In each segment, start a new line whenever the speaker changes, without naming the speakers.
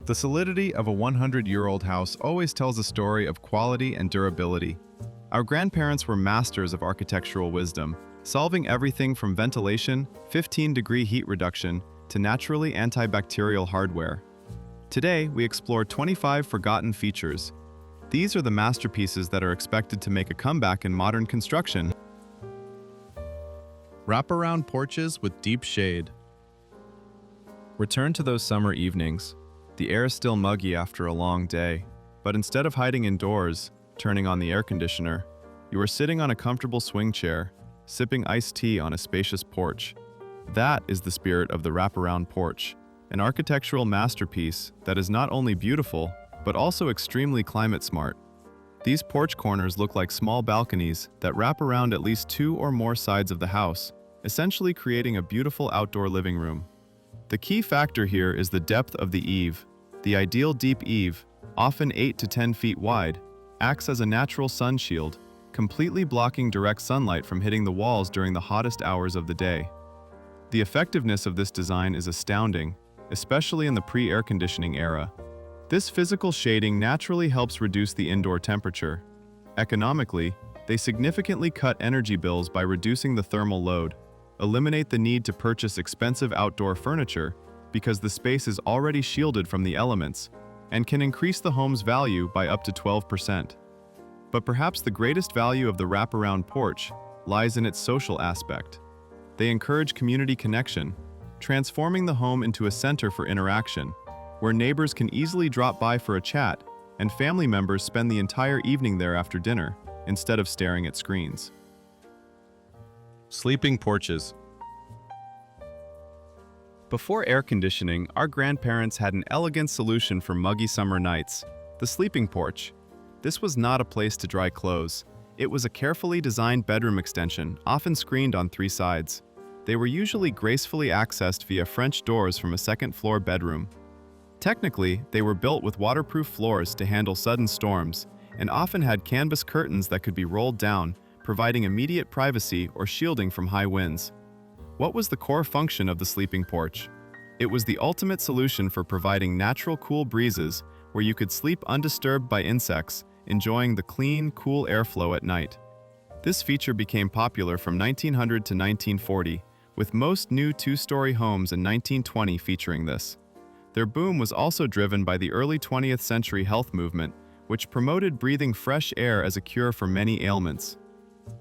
The solidity of a 100-year-old house always tells a story of quality and durability. Our grandparents were masters of architectural wisdom, solving everything from ventilation, 15-degree heat reduction, to naturally antibacterial hardware. Today, we explore 25 forgotten features. These are the masterpieces that are expected to make a comeback in modern construction. Wraparound porches with deep shade. Return to those summer evenings. The air is still muggy after a long day, but instead of hiding indoors, turning on the air conditioner, you are sitting on a comfortable swing chair, sipping iced tea on a spacious porch. That is the spirit of the wraparound porch, an architectural masterpiece that is not only beautiful, but also extremely climate smart. These porch corners look like small balconies that wrap around at least 2 or more sides of the house, essentially creating a beautiful outdoor living room. The key factor here is the depth of the eave. The ideal deep eave, often 8 to 10 feet wide, acts as a natural sun shield, completely blocking direct sunlight from hitting the walls during the hottest hours of the day. The effectiveness of this design is astounding, especially in the pre-air conditioning era. This physical shading naturally helps reduce the indoor temperature. Economically, they significantly cut energy bills by reducing the thermal load, eliminate the need to purchase expensive outdoor furniture because the space is already shielded from the elements, and can increase the home's value by up to 12%. But perhaps the greatest value of the wraparound porch lies in its social aspect. They encourage community connection, transforming the home into a center for interaction, where neighbors can easily drop by for a chat, and family members spend the entire evening there after dinner, instead of staring at screens. Sleeping porches. Before air conditioning, our grandparents had an elegant solution for muggy summer nights: the sleeping porch. This was not a place to dry clothes. It was a carefully designed bedroom extension, often screened on 3 sides. They were usually gracefully accessed via French doors from a second-floor bedroom. Technically, they were built with waterproof floors to handle sudden storms, and often had canvas curtains that could be rolled down, providing immediate privacy or shielding from high winds. What was the core function of the sleeping porch? It was the ultimate solution for providing natural cool breezes where you could sleep undisturbed by insects, enjoying the clean, cool airflow at night. This feature became popular from 1900 to 1940, with most new 2-story homes in 1920 featuring this. Their boom was also driven by the early 20th century health movement, which promoted breathing fresh air as a cure for many ailments.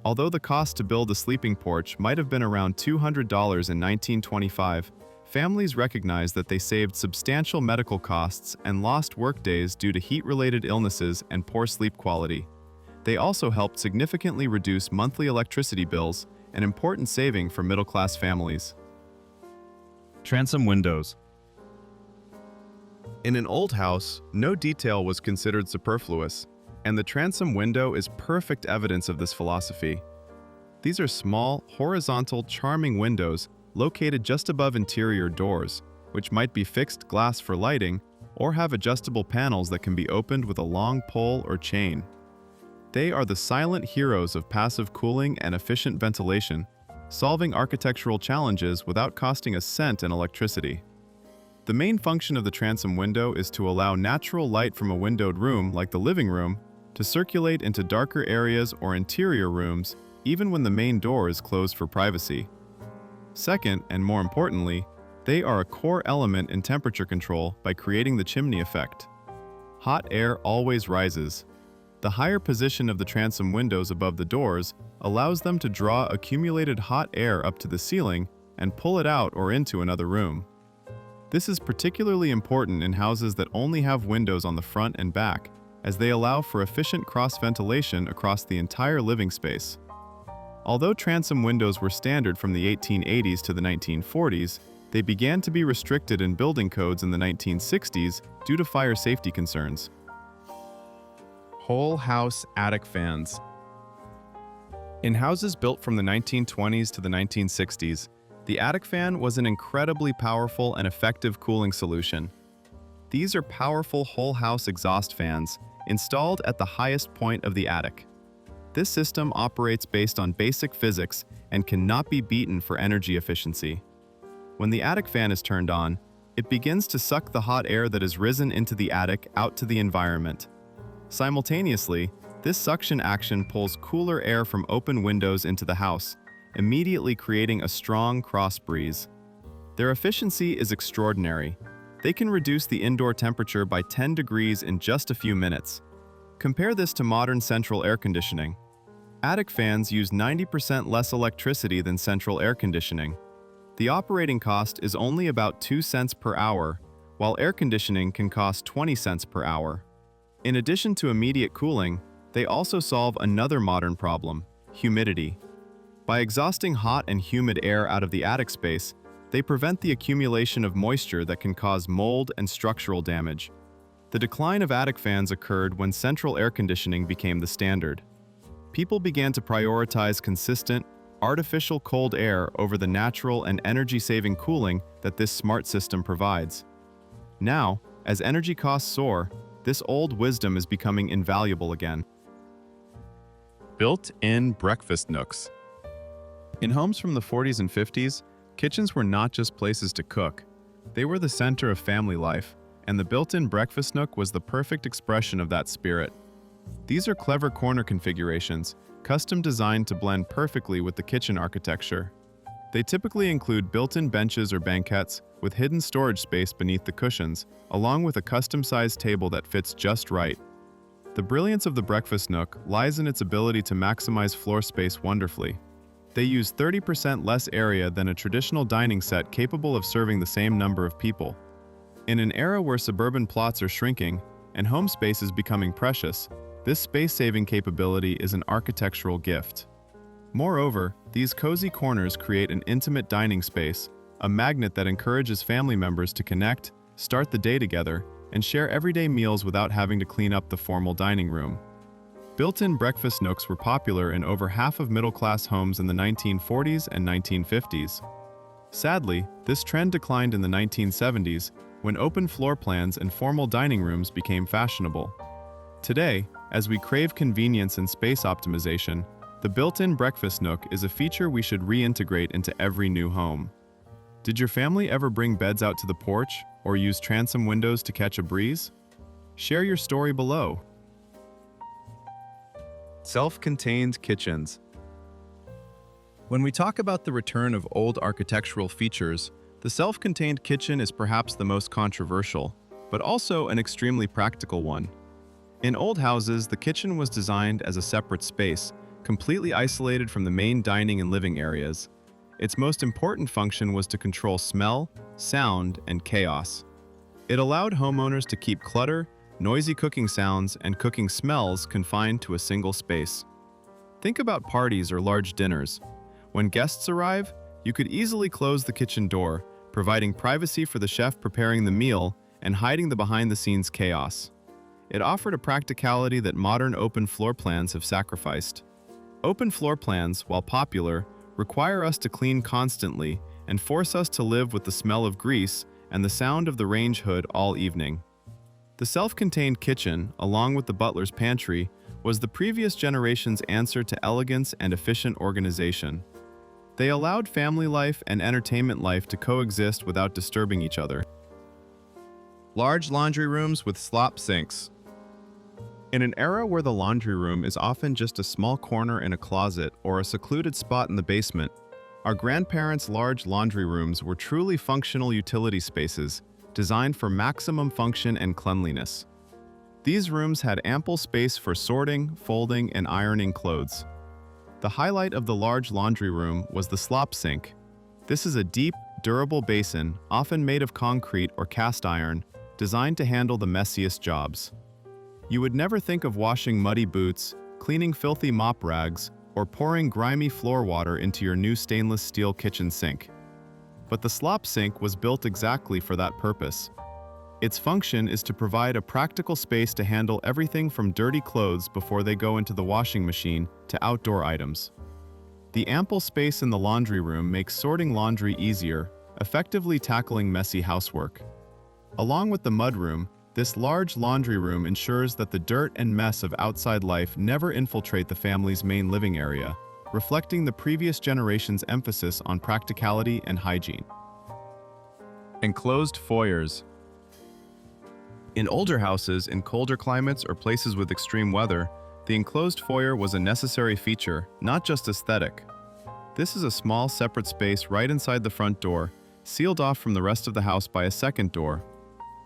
Although the cost to build a sleeping porch might have been around $200 in 1925, families recognized that they saved substantial medical costs and lost workdays due to heat-related illnesses and poor sleep quality. They also helped significantly reduce monthly electricity bills, an important saving for middle-class families. Transom windows. In an old house, no detail was considered superfluous, and the transom window is perfect evidence of this philosophy. These are small, horizontal, charming windows located just above interior doors, which might be fixed glass for lighting or have adjustable panels that can be opened with a long pole or chain. They are the silent heroes of passive cooling and efficient ventilation, solving architectural challenges without costing a cent in electricity. The main function of the transom window is to allow natural light from a windowed room, like the living room, to circulate into darker areas or interior rooms, even when the main door is closed for privacy. Second, and more importantly, they are a core element in temperature control by creating the chimney effect. Hot air always rises. The higher position of the transom windows above the doors allows them to draw accumulated hot air up to the ceiling and pull it out or into another room. This is particularly important in houses that only have windows on the front and back, as they allow for efficient cross-ventilation across the entire living space. Although transom windows were standard from the 1880s to the 1940s, they began to be restricted in building codes in the 1960s due to fire safety concerns. Whole house attic fans. In houses built from the 1920s to the 1960s, the attic fan was an incredibly powerful and effective cooling solution. These are powerful whole-house exhaust fans installed at the highest point of the attic. This system operates based on basic physics and cannot be beaten for energy efficiency. When the attic fan is turned on, It begins to suck the hot air that has risen into the attic out to the environment. Simultaneously, this suction action pulls cooler air from open windows into the house, immediately creating a strong cross breeze. Their efficiency is extraordinary. They can reduce the indoor temperature by 10 degrees in just a few minutes. Compare this to modern central air conditioning. Attic fans use 90% less electricity than central air conditioning. The operating cost is only about 2 cents per hour, while air conditioning can cost 20 cents per hour. In addition to immediate cooling, they also solve another modern problem: humidity. By exhausting hot and humid air out of the attic space, they prevent the accumulation of moisture that can cause mold and structural damage. The decline of attic fans occurred when central air conditioning became the standard. People began to prioritize consistent, artificial cold air over the natural and energy-saving cooling that this smart system provides. Now, as energy costs soar, this old wisdom is becoming invaluable again. Built-in breakfast nooks. In homes from the 40s and 50s, kitchens were not just places to cook. They were the center of family life, and the built-in breakfast nook was the perfect expression of that spirit. These are clever corner configurations, custom designed to blend perfectly with the kitchen architecture. They typically include built-in benches or banquettes with hidden storage space beneath the cushions, along with a custom-sized table that fits just right. The brilliance of the breakfast nook lies in its ability to maximize floor space wonderfully. They use 30% less area than a traditional dining set capable of serving the same number of people. In an era where suburban plots are shrinking and home space is becoming precious, this space-saving capability is an architectural gift. Moreover, these cozy corners create an intimate dining space, a magnet that encourages family members to connect, start the day together, and share everyday meals without having to clean up the formal dining room. Built-in breakfast nooks were popular in over half of middle-class homes in the 1940s and 1950s. Sadly, this trend declined in the 1970s when open floor plans and formal dining rooms became fashionable. Today, as we crave convenience and space optimization, the built-in breakfast nook is a feature we should reintegrate into every new home. Did your family ever bring beds out to the porch or use transom windows to catch a breeze? Share your story below. Self-contained kitchens. When we talk about the return of old architectural features, the self-contained kitchen is perhaps the most controversial, but also an extremely practical one. In old houses, the kitchen was designed as a separate space, completely isolated from the main dining and living areas. Its most important function was to control smell, sound, and chaos. It allowed homeowners to keep clutter, noisy cooking sounds, and cooking smells confined to a single space. Think about parties or large dinners. When guests arrive, you could easily close the kitchen door, providing privacy for the chef preparing the meal and hiding the behind-the-scenes chaos. It offered a practicality that modern open floor plans have sacrificed. Open floor plans, while popular, require us to clean constantly and force us to live with the smell of grease and the sound of the range hood all evening. The self-contained kitchen, along with the butler's pantry, was the previous generation's answer to elegance and efficient organization. They allowed family life and entertainment life to coexist without disturbing each other. Large laundry rooms with slop sinks. In an era where the laundry room is often just a small corner in a closet or a secluded spot in the basement, our grandparents' large laundry rooms were truly functional utility spaces designed for maximum function and cleanliness. These rooms had ample space for sorting, folding, and ironing clothes. The highlight of the large laundry room was the slop sink. This is a deep, durable basin, often made of concrete or cast iron, designed to handle the messiest jobs. You would never think of washing muddy boots, cleaning filthy mop rags, or pouring grimy floor water into your new stainless steel kitchen sink. But the slop sink was built exactly for that purpose. Its function is to provide a practical space to handle everything from dirty clothes before they go into the washing machine to outdoor items. The ample space in the laundry room makes sorting laundry easier, effectively tackling messy housework. Along with the mudroom, this large laundry room ensures that the dirt and mess of outside life never infiltrate the family's main living area, reflecting the previous generation's emphasis on practicality and hygiene. Enclosed foyers. In older houses in colder climates or places with extreme weather, the enclosed foyer was a necessary feature, not just aesthetic. This is a small separate space right inside the front door, sealed off from the rest of the house by a second door.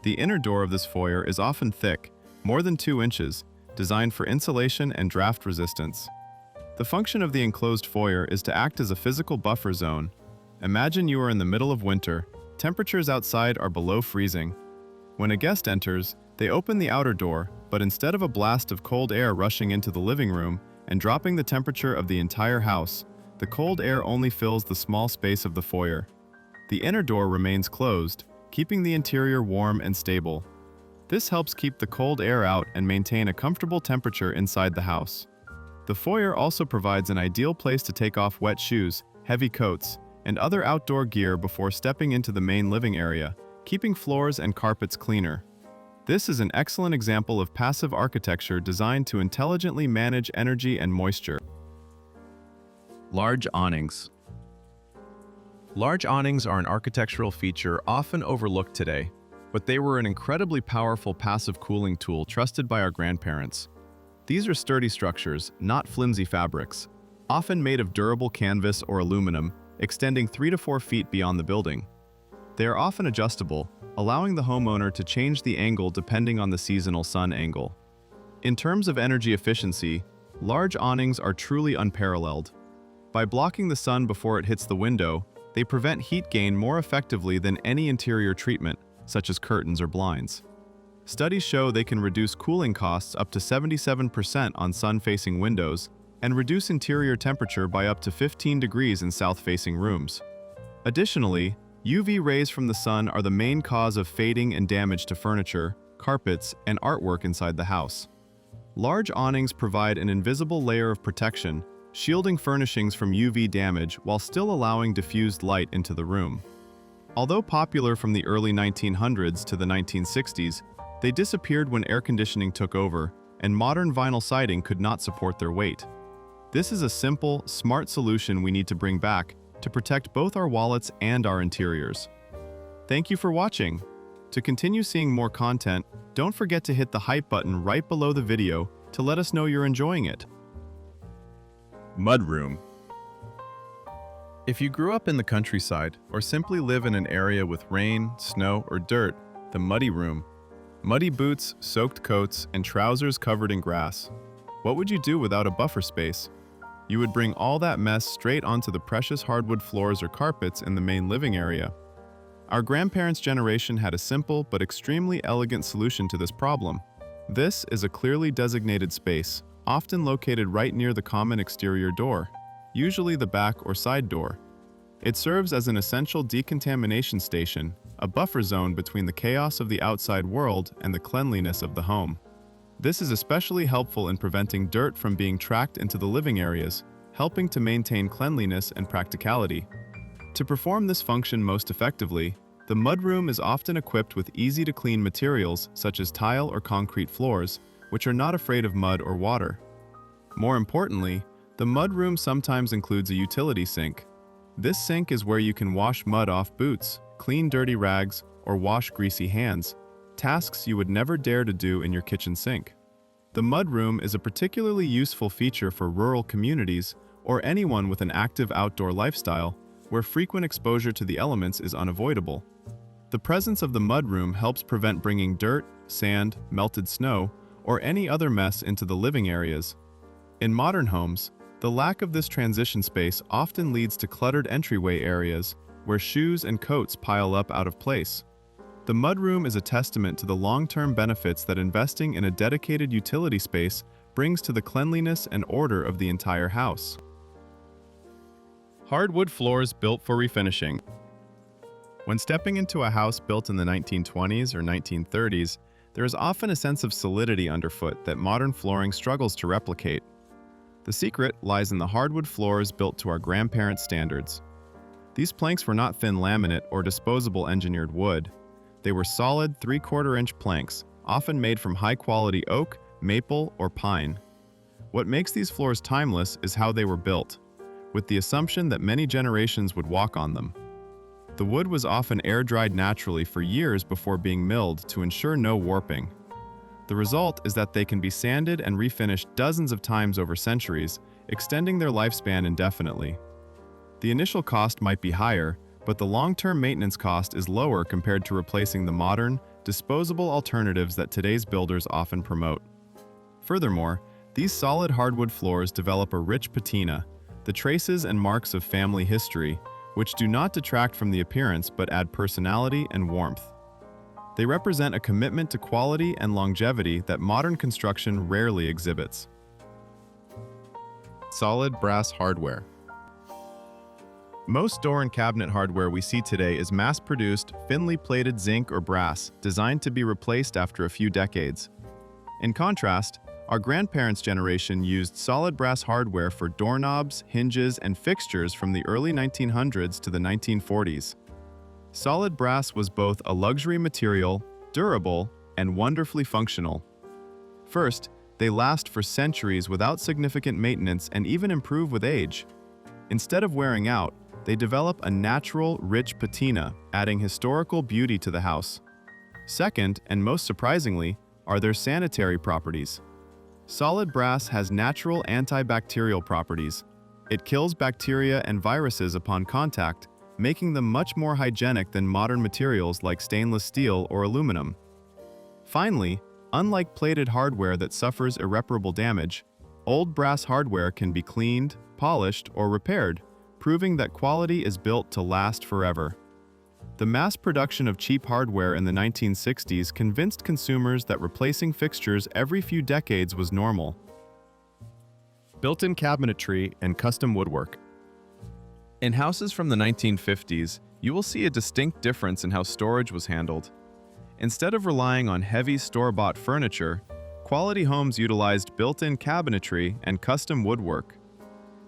The inner door of this foyer is often thick, more than 2 inches, designed for insulation and draft resistance. The function of the enclosed foyer is to act as a physical buffer zone. Imagine you are in the middle of winter, temperatures outside are below freezing. When a guest enters, they open the outer door, but instead of a blast of cold air rushing into the living room and dropping the temperature of the entire house, the cold air only fills the small space of the foyer. The inner door remains closed, keeping the interior warm and stable. This helps keep the cold air out and maintain a comfortable temperature inside the house. The foyer also provides an ideal place to take off wet shoes, heavy coats, and other outdoor gear before stepping into the main living area, keeping floors and carpets cleaner. This is an excellent example of passive architecture designed to intelligently manage energy and moisture. Large awnings. Large awnings are an architectural feature often overlooked today, but they were an incredibly powerful passive cooling tool trusted by our grandparents. These are sturdy structures, not flimsy fabrics, often made of durable canvas or aluminum, extending 3 to 4 feet beyond the building. They are often adjustable, allowing the homeowner to change the angle depending on the seasonal sun angle. In terms of energy efficiency, large awnings are truly unparalleled. By blocking the sun before it hits the window, they prevent heat gain more effectively than any interior treatment, such as curtains or blinds. Studies show they can reduce cooling costs up to 77% on sun-facing windows and reduce interior temperature by up to 15 degrees in south-facing rooms. Additionally, UV rays from the sun are the main cause of fading and damage to furniture, carpets, and artwork inside the house. Large awnings provide an invisible layer of protection, shielding furnishings from UV damage while still allowing diffused light into the room. Although popular from the early 1900s to the 1960s, they disappeared when air conditioning took over, and modern vinyl siding could not support their weight. This is a simple, smart solution we need to bring back to protect both our wallets and our interiors. Thank you for watching. To continue seeing more content, don't forget to hit the hype button right below the video to let us know you're enjoying it. Mudroom. If you grew up in the countryside or simply live in an area with rain, snow, or dirt, the muddy room. Muddy boots, soaked coats, and trousers covered in grass. What would you do without a buffer space? You would bring all that mess straight onto the precious hardwood floors or carpets in the main living area. Our grandparents' generation had a simple but extremely elegant solution to this problem. This is a clearly designated space, often located right near the common exterior door, usually the back or side door. It serves as an essential decontamination station, a buffer zone between the chaos of the outside world and the cleanliness of the home. This is especially helpful in preventing dirt from being tracked into the living areas, helping to maintain cleanliness and practicality. To perform this function most effectively, the mudroom is often equipped with easy-to-clean materials such as tile or concrete floors, which are not afraid of mud or water. More importantly, the mudroom sometimes includes a utility sink. This sink is where you can wash mud off boots, clean dirty rags, or wash greasy hands, tasks you would never dare to do in your kitchen sink. The mudroom is a particularly useful feature for rural communities or anyone with an active outdoor lifestyle where frequent exposure to the elements is unavoidable. The presence of the mudroom helps prevent bringing dirt, sand, melted snow, or any other mess into the living areas. In modern homes, the lack of this transition space often leads to cluttered entryway areas where shoes and coats pile up out of place. The mudroom is a testament to the long-term benefits that investing in a dedicated utility space brings to the cleanliness and order of the entire house. Hardwood floors built for refinishing. When stepping into a house built in the 1920s or 1930s, there is often a sense of solidity underfoot that modern flooring struggles to replicate. The secret lies in the hardwood floors built to our grandparents' standards. These planks were not thin laminate or disposable engineered wood. They were solid 3/4-inch planks, often made from high-quality oak, maple, or pine. What makes these floors timeless is how they were built, with the assumption that many generations would walk on them. The wood was often air-dried naturally for years before being milled to ensure no warping. The result is that they can be sanded and refinished dozens of times over centuries, extending their lifespan indefinitely. The initial cost might be higher, but the long-term maintenance cost is lower compared to replacing the modern, disposable alternatives that today's builders often promote. Furthermore, these solid hardwood floors develop a rich patina, the traces and marks of family history, which do not detract from the appearance but add personality and warmth. They represent a commitment to quality and longevity that modern construction rarely exhibits. Solid brass hardware. Most door and cabinet hardware we see today is mass-produced, thinly plated zinc or brass, designed to be replaced after a few decades. In contrast, our grandparents' generation used solid brass hardware for doorknobs, hinges, and fixtures from the early 1900s to the 1940s. Solid brass was both a luxury material, durable, and wonderfully functional. First, they last for centuries without significant maintenance and even improve with age. Instead of wearing out, they develop a natural, rich patina, adding historical beauty to the house. Second, and most surprisingly, are their sanitary properties. Solid brass has natural antibacterial properties. It kills bacteria and viruses upon contact, making them much more hygienic than modern materials like stainless steel or aluminum. Finally, unlike plated hardware that suffers irreparable damage, old brass hardware can be cleaned, polished, or repaired, proving that quality is built to last forever. The mass production of cheap hardware in the 1960s convinced consumers that replacing fixtures every few decades was normal. Built-in cabinetry and custom woodwork. In houses from the 1950s, you will see a distinct difference in how storage was handled. Instead of relying on heavy store-bought furniture, quality homes utilized built-in cabinetry and custom woodwork.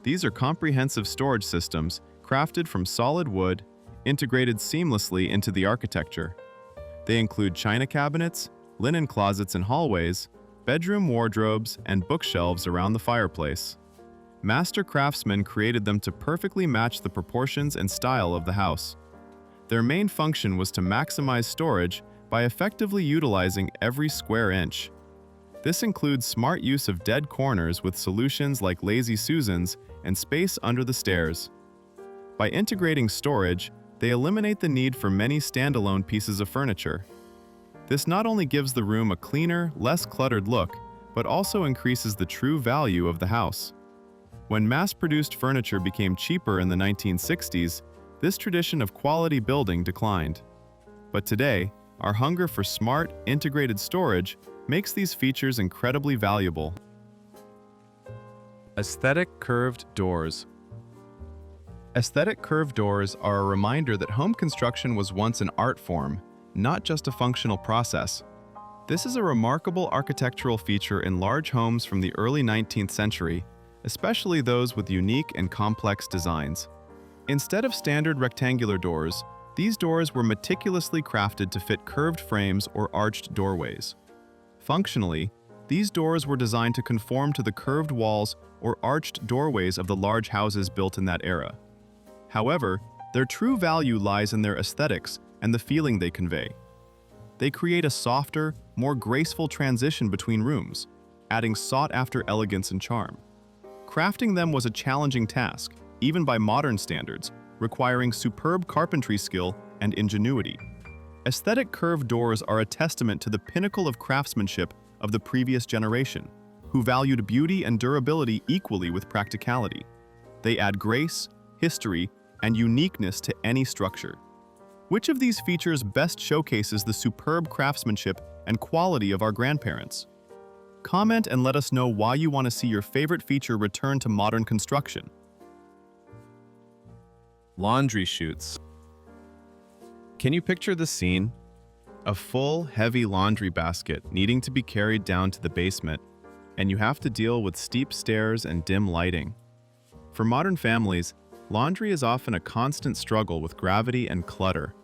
These are comprehensive storage systems crafted from solid wood, integrated seamlessly into the architecture. They include china cabinets, linen closets in hallways, bedroom wardrobes, and bookshelves around the fireplace. Master craftsmen created them to perfectly match the proportions and style of the house. Their main function was to maximize storage by effectively utilizing every square inch. This includes smart use of dead corners with solutions like Lazy Susans and space under the stairs. By integrating storage, they eliminate the need for many standalone pieces of furniture. This not only gives the room a cleaner, less cluttered look, but also increases the true value of the house. When mass-produced furniture became cheaper in the 1960s, this tradition of quality building declined. But today, our hunger for smart, integrated storage makes these features incredibly valuable. Aesthetic curved doors. Aesthetic curved doors are a reminder that home construction was once an art form, not just a functional process. This is a remarkable architectural feature in large homes from the early 19th century, especially those with unique and complex designs. Instead of standard rectangular doors, these doors were meticulously crafted to fit curved frames or arched doorways. Functionally, these doors were designed to conform to the curved walls or arched doorways of the large houses built in that era. However, their true value lies in their aesthetics and the feeling they convey. They create a softer, more graceful transition between rooms, adding sought-after elegance and charm. Crafting them was a challenging task, even by modern standards, requiring superb carpentry skill and ingenuity. Aesthetic curved doors are a testament to the pinnacle of craftsmanship of the previous generation, who valued beauty and durability equally with practicality. They add grace, history, and uniqueness to any structure. Which of these features best showcases the superb craftsmanship and quality of our grandparents? Comment and let us know why you want to see your favorite feature return to modern construction. Laundry chutes. Can you picture the scene? A full, heavy laundry basket needing to be carried down to the basement, and you have to deal with steep stairs and dim lighting. For modern families, laundry is often a constant struggle with gravity and clutter,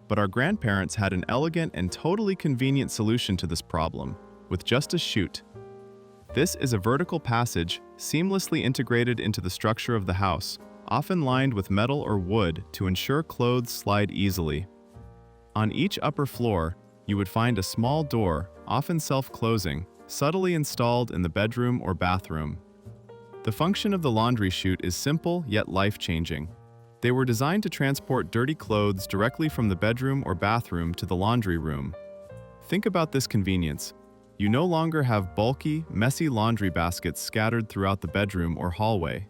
but our grandparents had an elegant and totally convenient solution to this problem, with just a chute. This is a vertical passage seamlessly integrated into the structure of the house, often lined with metal or wood to ensure clothes slide easily. On each upper floor, you would find a small door, often self-closing, subtly installed in the bedroom or bathroom. The function of the laundry chute is simple yet life-changing. They were designed to transport dirty clothes directly from the bedroom or bathroom to the laundry room. Think about this convenience. You no longer have bulky, messy laundry baskets scattered throughout the bedroom or hallway.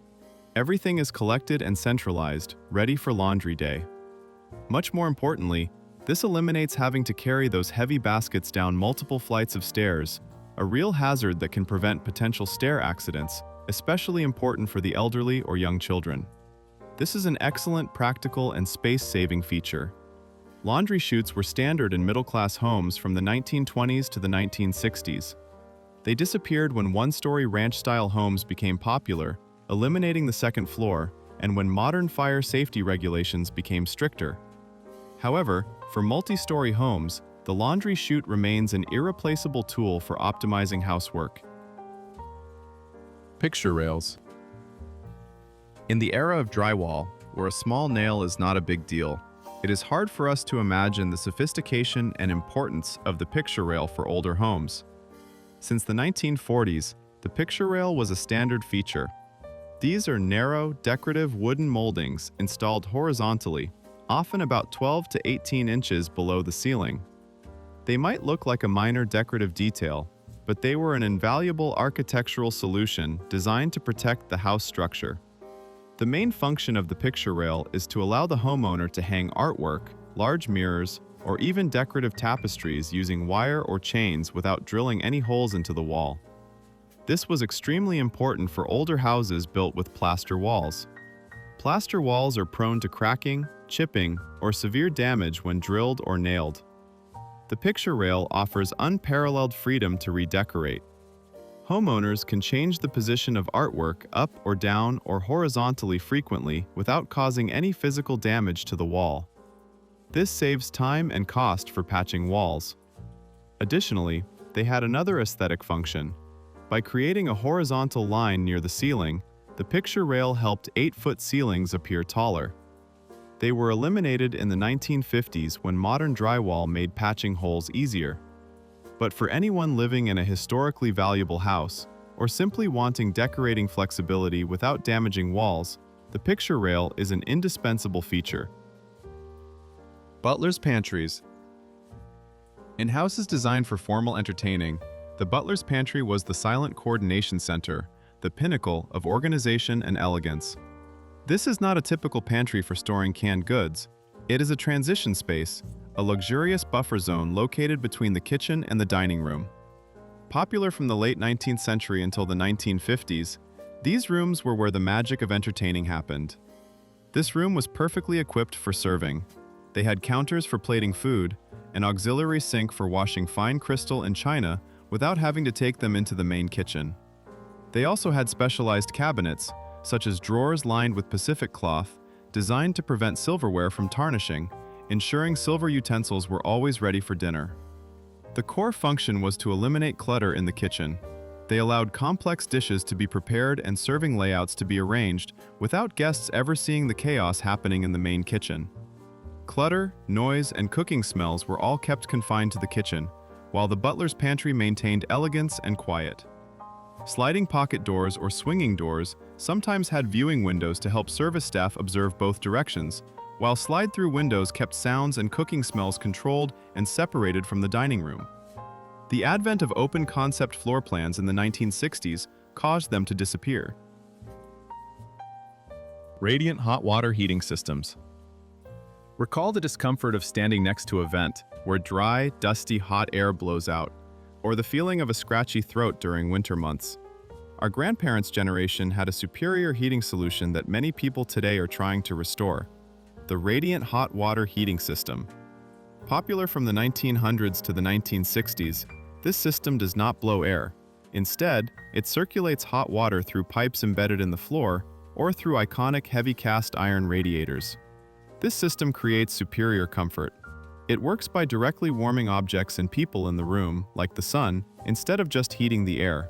Everything is collected and centralized, ready for laundry day. Much more importantly, this eliminates having to carry those heavy baskets down multiple flights of stairs, a real hazard that can prevent potential stair accidents, especially important for the elderly or young children. This is an excellent practical and space-saving feature. Laundry chutes were standard in middle-class homes from the 1920s to the 1960s. They disappeared when one-story ranch-style homes became popular, eliminating the second floor, and when modern fire safety regulations became stricter. However, for multi-story homes, the laundry chute remains an irreplaceable tool for optimizing housework. Picture rails. In the era of drywall, where a small nail is not a big deal, it is hard for us to imagine the sophistication and importance of the picture rail for older homes. Since the 1940s, the picture rail was a standard feature. These are narrow, decorative wooden moldings installed horizontally, often about 12 to 18 inches below the ceiling. They might look like a minor decorative detail, but they were an invaluable architectural solution designed to protect the house structure. The main function of the picture rail is to allow the homeowner to hang artwork, large mirrors, or even decorative tapestries using wire or chains without drilling any holes into the wall. This was extremely important for older houses built with plaster walls. Plaster walls are prone to cracking, chipping, or severe damage when drilled or nailed. The picture rail offers unparalleled freedom to redecorate. Homeowners can change the position of artwork up or down or horizontally frequently without causing any physical damage to the wall. This saves time and cost for patching walls. Additionally, they had another aesthetic function. By creating a horizontal line near the ceiling, the picture rail helped 8-foot ceilings appear taller. They were eliminated in the 1950s when modern drywall made patching holes easier. But for anyone living in a historically valuable house, or simply wanting decorating flexibility without damaging walls, the picture rail is an indispensable feature. Butler's Pantries. In houses designed for formal entertaining, the butler's pantry was the silent coordination center, the pinnacle of organization and elegance. This is not a typical pantry for storing canned goods. It is a transition space, a luxurious buffer zone located between the kitchen and the dining room. Popular from the late 19th century until the 1950s, these rooms were where the magic of entertaining happened. This room was perfectly equipped for serving. They had counters for plating food, an auxiliary sink for washing fine crystal and china without having to take them into the main kitchen. They also had specialized cabinets, such as drawers lined with Pacific cloth, designed to prevent silverware from tarnishing, ensuring silver utensils were always ready for dinner. The core function was to eliminate clutter in the kitchen. They allowed complex dishes to be prepared and serving layouts to be arranged without guests ever seeing the chaos happening in the main kitchen. Clutter, noise, and cooking smells were all kept confined to the kitchen, while the butler's pantry maintained elegance and quiet. Sliding pocket doors or swinging doors sometimes had viewing windows to help service staff observe both directions, while slide-through windows kept sounds and cooking smells controlled and separated from the dining room. The advent of open-concept floor plans in the 1960s caused them to disappear. Radiant hot water heating systems. Recall the discomfort of standing next to a vent where dry, dusty hot air blows out, or the feeling of a scratchy throat during winter months. Our grandparents' generation had a superior heating solution that many people today are trying to restore: the radiant hot water heating system. Popular from the 1900s to the 1960s, this system does not blow air. Instead, it circulates hot water through pipes embedded in the floor or through iconic heavy cast iron radiators. This system creates superior comfort. It works by directly warming objects and people in the room, like the sun, instead of just heating the air.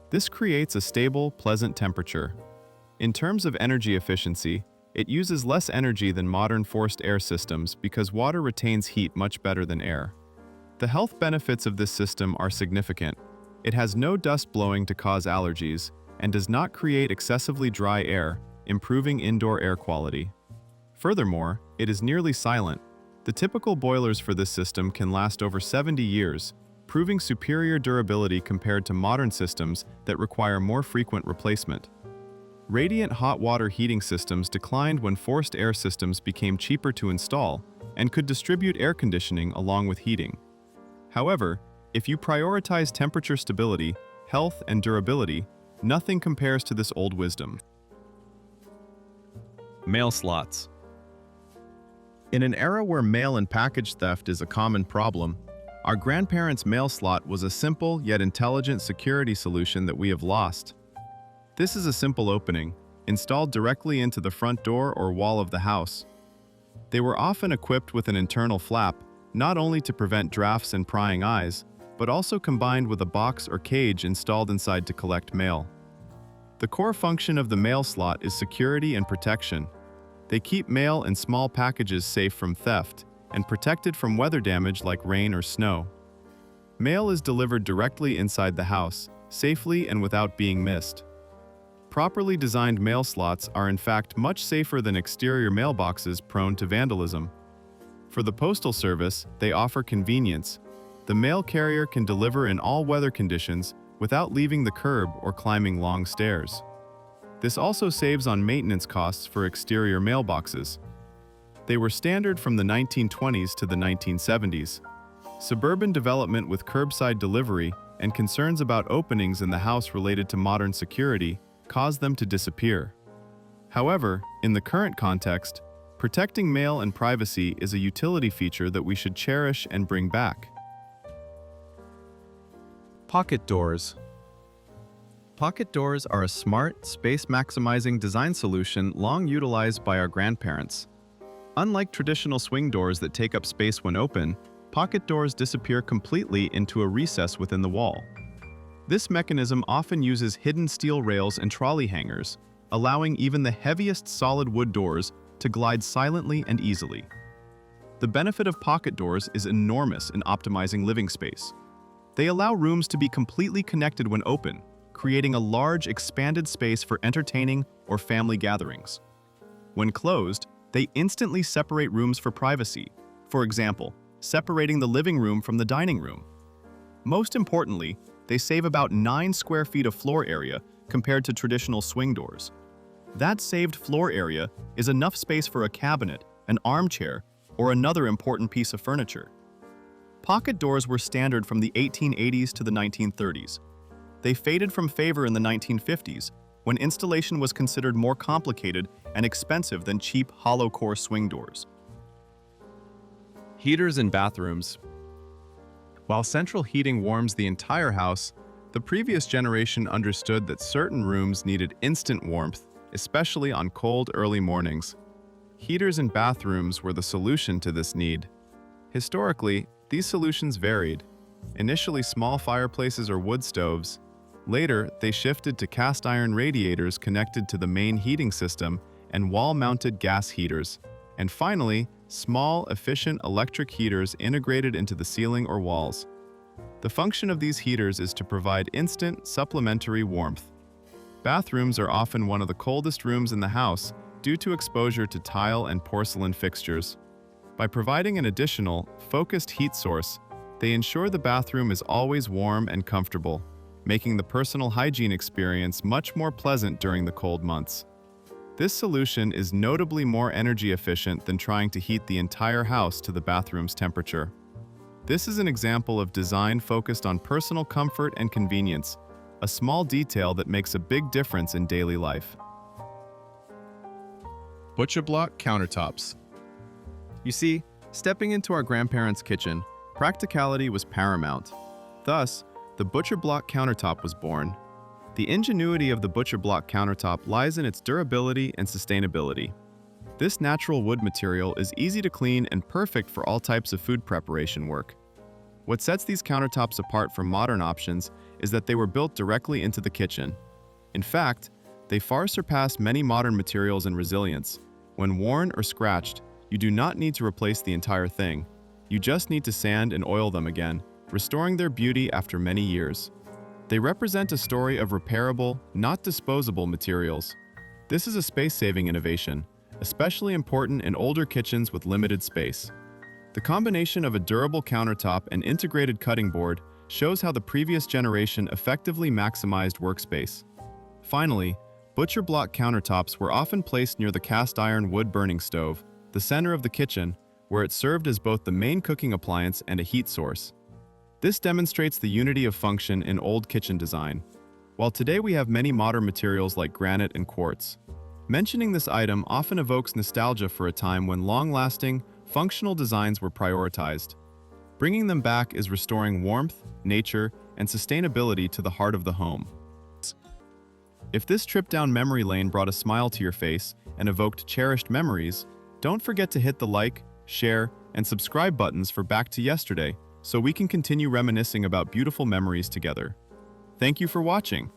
This creates a stable, pleasant temperature. In terms of energy efficiency, It uses less energy than modern forced air systems because water retains heat much better than air. The health benefits of this system are significant. It has no dust blowing to cause allergies and does not create excessively dry air, improving indoor air quality. Furthermore, it is nearly silent. The typical boilers for this system can last over 70 years, proving superior durability compared to modern systems that require more frequent replacement. Radiant hot water heating systems declined when forced air systems became cheaper to install and could distribute air conditioning along with heating. However, if you prioritize temperature stability, health, and durability, nothing compares to this old wisdom. Mail slots. In an era where mail and package theft is a common problem, our grandparents' mail slot was a simple yet intelligent security solution that we have lost. This is a simple opening, installed directly into the front door or wall of the house. They were often equipped with an internal flap, not only to prevent drafts and prying eyes, but also combined with a box or cage installed inside to collect mail. The core function of the mail slot is security and protection. They keep mail and small packages safe from theft and protected from weather damage like rain or snow. Mail is delivered directly inside the house, safely and without being missed. Properly designed mail slots are in fact much safer than exterior mailboxes prone to vandalism. For the Postal Service, they offer convenience. The mail carrier can deliver in all weather conditions without leaving the curb or climbing long stairs. This also saves on maintenance costs for exterior mailboxes. They were standard from the 1920s to the 1970s. Suburban development with curbside delivery and concerns about openings in the house related to modern security caused them to disappear. However, in the current context, protecting mail and privacy is a utility feature that we should cherish and bring back. Pocket doors. Pocket doors are a smart, space-maximizing design solution long utilized by our grandparents. Unlike traditional swing doors that take up space when open, pocket doors disappear completely into a recess within the wall. This mechanism often uses hidden steel rails and trolley hangers, allowing even the heaviest solid wood doors to glide silently and easily. The benefit of pocket doors is enormous in optimizing living space. They allow rooms to be completely connected when open, creating a large, expanded space for entertaining or family gatherings. When closed, they instantly separate rooms for privacy, for example, separating the living room from the dining room. Most importantly, they save about 9 square feet of floor area compared to traditional swing doors. That saved floor area is enough space for a cabinet, an armchair, or another important piece of furniture. Pocket doors were standard from the 1880s to the 1930s. They faded from favor in the 1950s, when installation was considered more complicated and expensive than cheap hollow-core swing doors. Heaters in bathrooms. While central heating warms the entire house, the previous generation understood that certain rooms needed instant warmth, especially on cold early mornings. Heaters in bathrooms were the solution to this need. Historically, these solutions varied. Initially small fireplaces or wood stoves. Later, they shifted to cast iron radiators connected to the main heating system and wall-mounted gas heaters. And finally, small, efficient electric heaters integrated into the ceiling or walls. The function of these heaters is to provide instant, supplementary warmth. Bathrooms are often one of the coldest rooms in the house due to exposure to tile and porcelain fixtures. By providing an additional, focused heat source, they ensure the bathroom is always warm and comfortable, making the personal hygiene experience much more pleasant during the cold months. This solution is notably more energy efficient than trying to heat the entire house to the bathroom's temperature. This is an example of design focused on personal comfort and convenience, a small detail that makes a big difference in daily life. Butcher block countertops. You see, stepping into our grandparents' kitchen, practicality was paramount. Thus, the butcher block countertop was born. The ingenuity of the butcher block countertop lies in its durability and sustainability. This natural wood material is easy to clean and perfect for all types of food preparation work. What sets these countertops apart from modern options is that they were built directly into the kitchen. In fact, they far surpass many modern materials in resilience, When worn or scratched, you do not need to replace the entire thing. You just need to sand and oil them again, restoring their beauty after many years. They represent a story of repairable, not disposable materials. This is a space-saving innovation, especially important in older kitchens with limited space. The combination of a durable countertop and integrated cutting board shows how the previous generation effectively maximized workspace. Finally, butcher block countertops were often placed near the cast iron wood-burning stove, the center of the kitchen, where it served as both the main cooking appliance and a heat source. This demonstrates the unity of function in old kitchen design. While today we have many modern materials like granite and quartz, mentioning this item often evokes nostalgia for a time when long-lasting, functional designs were prioritized. Bringing them back is restoring warmth, nature, and sustainability to the heart of the home. If this trip down memory lane brought a smile to your face and evoked cherished memories, don't forget to hit the like, share, and subscribe buttons for Back to Yesterday so we can continue reminiscing about beautiful memories together. Thank you for watching.